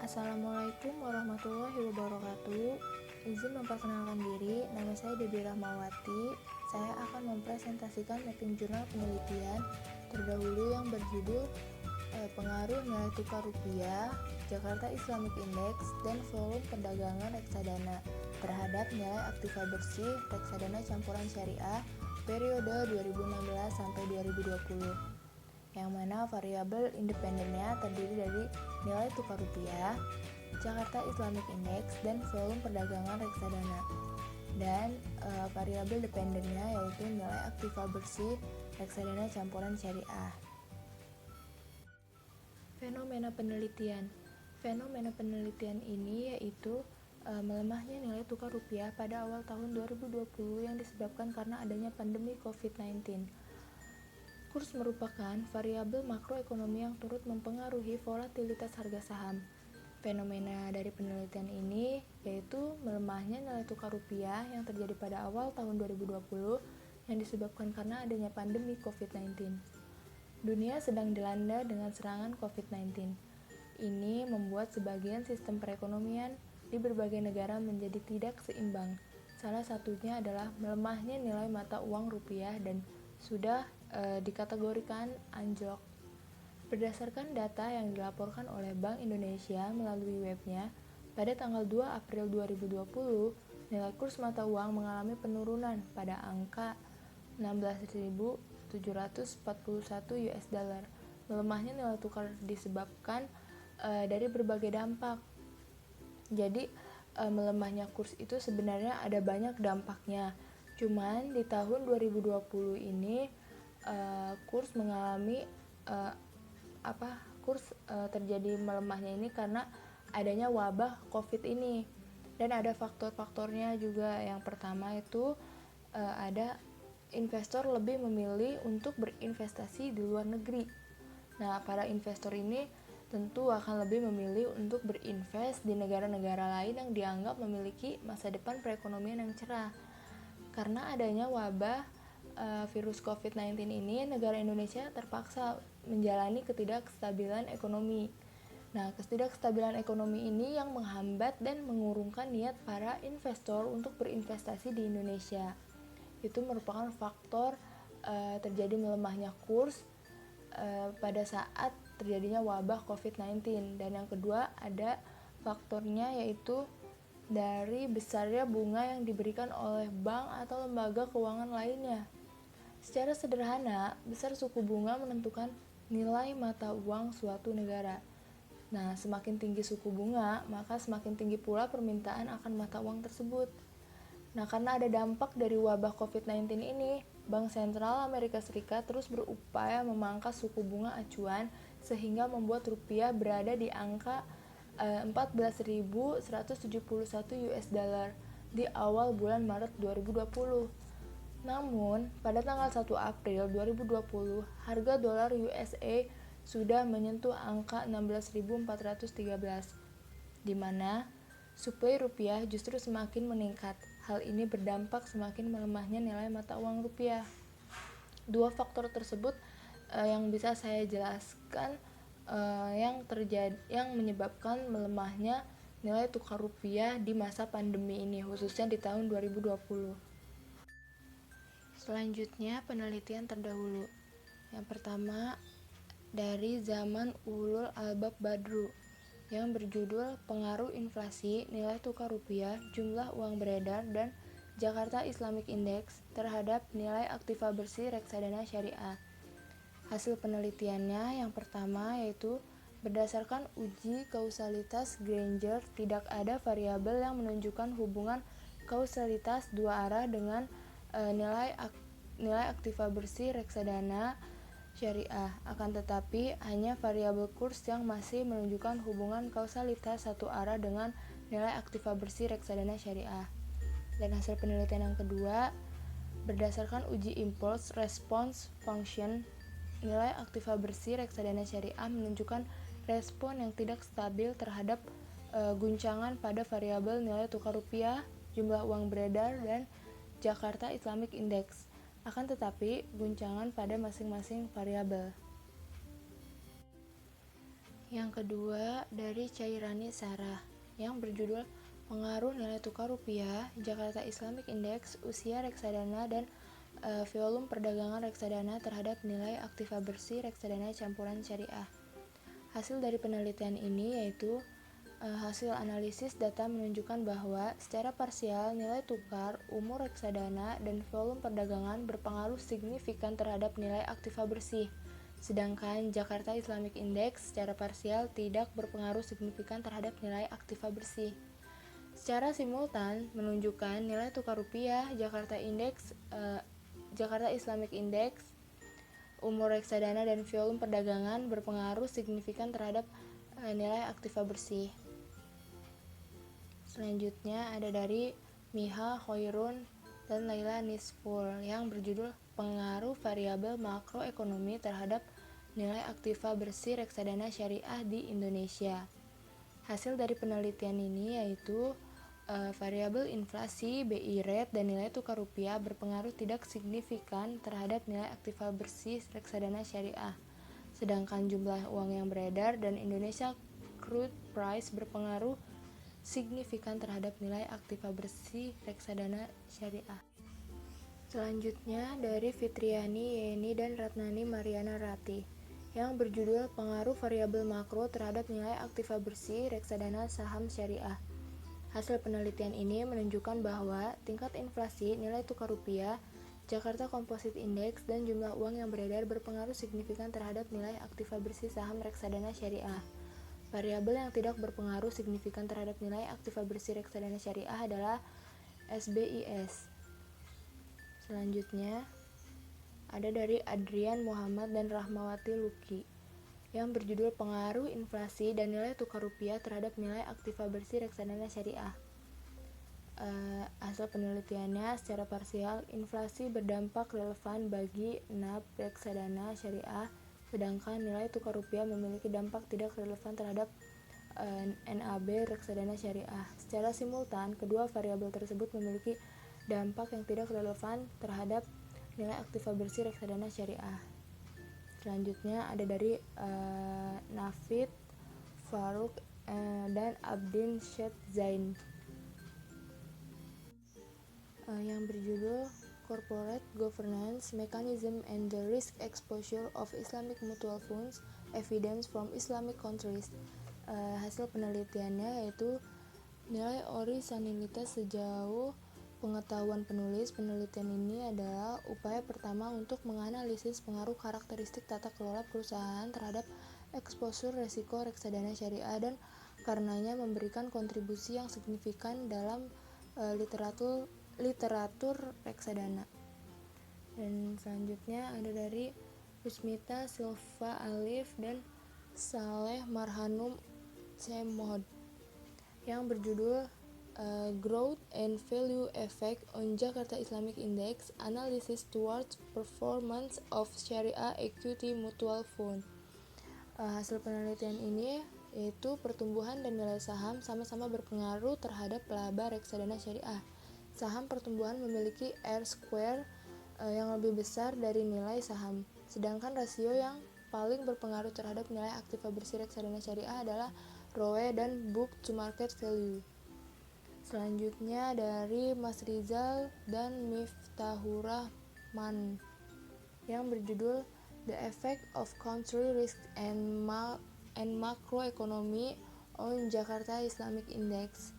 Assalamualaikum warahmatullahi wabarakatuh. Izin memperkenalkan diri, nama saya Debbie Rahmawati. Saya akan mempresentasikan mapping jurnal penelitian terdahulu yang berjudul Pengaruh Nilai Tukar Rupiah, Jakarta Islamic Index, dan volume perdagangan reksadana terhadap nilai aktiva bersih reksadana campuran syariah periode 2016 sampai 2020, yang mana variabel independennya terdiri dari nilai tukar rupiah, Jakarta Islamic Index, dan volume perdagangan reksadana. Dan variabel dependennya yaitu nilai aktiva bersih reksadana campuran syariah. Fenomena penelitian ini yaitu melemahnya nilai tukar rupiah pada awal tahun 2020 yang disebabkan karena adanya pandemi COVID-19. Kurs merupakan variabel makroekonomi yang turut mempengaruhi volatilitas harga saham. Fenomena dari penelitian ini yaitu melemahnya nilai tukar rupiah yang terjadi pada awal tahun 2020 yang disebabkan karena adanya pandemi COVID-19. Dunia sedang dilanda dengan serangan COVID-19. Ini membuat sebagian sistem perekonomian di berbagai negara menjadi tidak seimbang. Salah satunya adalah melemahnya nilai mata uang rupiah dan sudah dikategorikan anjlok. Berdasarkan data yang dilaporkan oleh Bank Indonesia melalui webnya, pada tanggal 2 April 2020, nilai kurs mata uang mengalami penurunan pada angka 16.741 US dollar. Melemahnya nilai tukar disebabkan dari berbagai dampak. Jadi melemahnya kurs itu sebenarnya ada banyak dampaknya. Cuman di tahun 2020 ini kurs mengalami terjadi melemahnya ini karena adanya wabah COVID ini. Dan ada faktor-faktornya juga. Yang pertama itu ada investor lebih memilih untuk berinvestasi di luar negeri. Nah, para investor ini tentu akan lebih memilih untuk berinvest di negara-negara lain yang dianggap memiliki masa depan perekonomian yang cerah. Karena adanya wabah virus COVID-19 ini, negara Indonesia terpaksa menjalani ketidakstabilan ekonomi. Nah, ketidakstabilan ekonomi ini yang menghambat dan mengurungkan niat para investor untuk berinvestasi di Indonesia. Itu merupakan faktor terjadi melemahnya kurs pada saat terjadinya wabah COVID-19. Dan yang kedua ada faktornya yaitu dari besarnya bunga yang diberikan oleh bank atau lembaga keuangan lainnya. Secara sederhana, besar suku bunga menentukan nilai mata uang suatu negara. Nah, semakin tinggi suku bunga, maka semakin tinggi pula permintaan akan mata uang tersebut. Nah, karena ada dampak dari wabah COVID-19 ini, Bank Sentral Amerika Serikat terus berupaya memangkas suku bunga acuan sehingga membuat rupiah berada di angka 14.171 US dollar di awal bulan Maret 2020. Namun, pada tanggal 1 April 2020, harga dolar USA sudah menyentuh angka 16.413, di mana suplai rupiah justru semakin meningkat. Hal ini berdampak semakin melemahnya nilai mata uang rupiah. Dua faktor tersebut yang bisa saya jelaskan yang menyebabkan melemahnya nilai tukar rupiah di masa pandemi ini, khususnya di tahun 2020. Selanjutnya, penelitian terdahulu. Yang pertama, dari zaman Ulul Albab Badru, yang berjudul Pengaruh Inflasi, Nilai Tukar Rupiah, Jumlah Uang Beredar, dan Jakarta Islamic Index terhadap nilai aktiva bersih reksadana syariah. Hasil penelitiannya yang pertama yaitu berdasarkan uji kausalitas Granger, tidak ada variabel yang menunjukkan hubungan kausalitas dua arah dengan nilai aktiva bersih reksadana syariah, akan tetapi hanya variabel kurs yang masih menunjukkan hubungan kausalitas satu arah dengan nilai aktiva bersih reksadana syariah. Dan hasil penelitian yang kedua, berdasarkan uji impulse response function, nilai aktiva bersih reksadana syariah menunjukkan respon yang tidak stabil terhadap guncangan pada variabel nilai tukar rupiah, jumlah uang beredar, dan Jakarta Islamic Index. Akan tetapi guncangan pada masing-masing variabel. Yang kedua dari Cairani Sarah yang berjudul Pengaruh Nilai Tukar Rupiah, Jakarta Islamic Index, Usia Reksadana dan volume perdagangan reksadana terhadap nilai aktiva bersih reksadana campuran syariah. Hasil dari penelitian ini yaitu hasil analisis data menunjukkan bahwa secara parsial nilai tukar, umur reksadana, dan volume perdagangan berpengaruh signifikan terhadap nilai aktiva bersih. Sedangkan Jakarta Islamic Index secara parsial tidak berpengaruh signifikan terhadap nilai aktiva bersih. Secara simultan menunjukkan nilai tukar rupiah Jakarta Islamic Index, umur reksadana dan volume perdagangan berpengaruh signifikan terhadap nilai aktiva bersih. Selanjutnya ada dari Miha Khairun dan Laila Nisful yang berjudul Pengaruh Variabel Makroekonomi terhadap Nilai Aktiva Bersih Reksadana Syariah di Indonesia. Hasil dari penelitian ini yaitu variabel inflasi, BI rate, dan nilai tukar rupiah berpengaruh tidak signifikan terhadap nilai aktiva bersih reksadana syariah. Sedangkan jumlah uang yang beredar dan Indonesia crude price berpengaruh signifikan terhadap nilai aktiva bersih reksadana syariah. Selanjutnya dari Fitriani Yeni dan Ratnani Mariana Rati yang berjudul Pengaruh Variabel Makro terhadap Nilai Aktiva Bersih Reksadana Saham Syariah. Hasil penelitian ini menunjukkan bahwa tingkat inflasi, nilai tukar rupiah, Jakarta Composite Index, dan jumlah uang yang beredar berpengaruh signifikan terhadap nilai aktiva bersih saham reksadana syariah. Variabel yang tidak berpengaruh signifikan terhadap nilai aktiva bersih reksadana syariah adalah SBIS. Selanjutnya ada dari Adrian Muhammad dan Rahmawati Luki yang berjudul Pengaruh Inflasi dan Nilai Tukar Rupiah terhadap Nilai Aktiva Bersih Reksadana Syariah. Hasil penelitiannya secara parsial, inflasi berdampak relevan bagi NAB reksadana syariah, sedangkan nilai tukar rupiah memiliki dampak tidak relevan terhadap NAB reksadana syariah. Secara simultan, kedua variabel tersebut memiliki dampak yang tidak relevan terhadap nilai aktiva bersih reksadana syariah. Selanjutnya ada dari Nafid, Faruk, dan Abdin Syed Zain yang berjudul Corporate Governance Mechanism and the Risk Exposure of Islamic Mutual Funds Evidence from Islamic Countries. Hasil penelitiannya yaitu nilai orisinalitas sejauh pengetahuan penulis. Penelitian ini adalah upaya pertama untuk menganalisis pengaruh karakteristik tata kelola perusahaan terhadap eksposur resiko reksadana syariah dan karenanya memberikan kontribusi yang signifikan dalam literatur reksadana. Dan selanjutnya ada dari Rusmita Silva Alif dan Saleh Marhanum Semohd yang berjudul Growth and Value Effect on Jakarta Islamic Index Analysis Towards Performance of Sharia Equity Mutual Fund. Hasil penelitian ini yaitu pertumbuhan dan nilai saham sama-sama berpengaruh terhadap laba reksadana syariah. Saham pertumbuhan memiliki R-square yang lebih besar dari nilai saham, sedangkan rasio yang paling berpengaruh terhadap nilai aktiva bersih reksadana syariah adalah ROE dan Book to Market Value. Selanjutnya dari Mas Rizal dan Miftahur Rahman yang berjudul The Effect of Country Risk and Macroeconomy on Jakarta Islamic Index.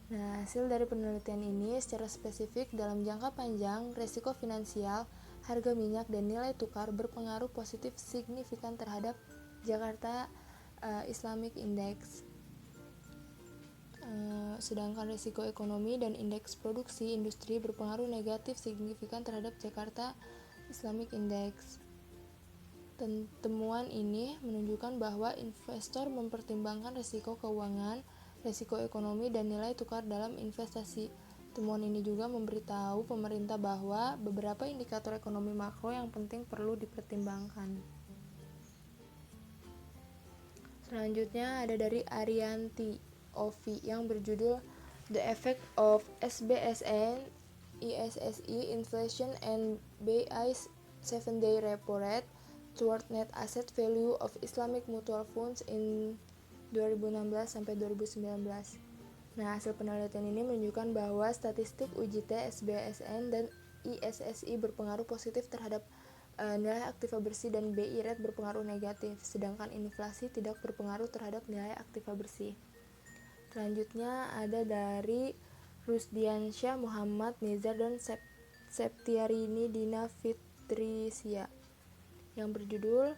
Nah, hasil dari penelitian ini secara spesifik dalam jangka panjang, resiko finansial, harga minyak, dan nilai tukar berpengaruh positif signifikan terhadap Jakarta Islamic Index. Sedangkan risiko ekonomi dan indeks produksi industri berpengaruh negatif signifikan terhadap Jakarta Islamic Index. Temuan ini menunjukkan bahwa investor mempertimbangkan risiko keuangan, risiko ekonomi, dan nilai tukar dalam investasi. Temuan ini juga memberitahu pemerintah bahwa beberapa indikator ekonomi makro yang penting perlu dipertimbangkan. Selanjutnya ada dari Arianti Ovi yang berjudul The Effect of SBSN, ISSI, Inflation and BI 7-Day Repo Rate toward net asset value of Islamic mutual funds in 2016 sampai 2019. Nah, hasil penelitian ini menunjukkan bahwa statistik UJT, SBSN, dan ISSI berpengaruh positif terhadap nilai aktiva bersih dan BI rate berpengaruh negatif, sedangkan inflasi tidak berpengaruh terhadap nilai aktiva bersih. Selanjutnya ada dari Rusdiansyah, Muhammad Nizar, dan Septiarini Dina Fitrisia yang berjudul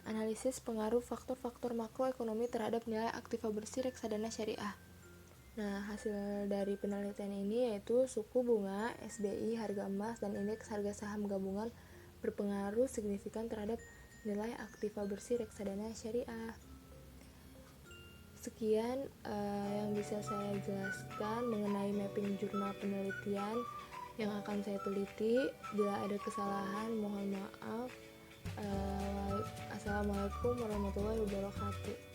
Analisis Pengaruh Faktor-Faktor Makroekonomi Terhadap Nilai Aktiva Bersih Reksadana Syariah. Nah, hasil dari penelitian ini yaitu suku bunga, SBI, harga emas, dan indeks harga saham gabungan berpengaruh signifikan terhadap nilai aktiva bersih reksadana syariah. Sekian yang bisa saya jelaskan mengenai mapping jurnal penelitian yang akan saya teliti. Bila ada kesalahan, mohon maaf. Assalamualaikum warahmatullahi wabarakatuh.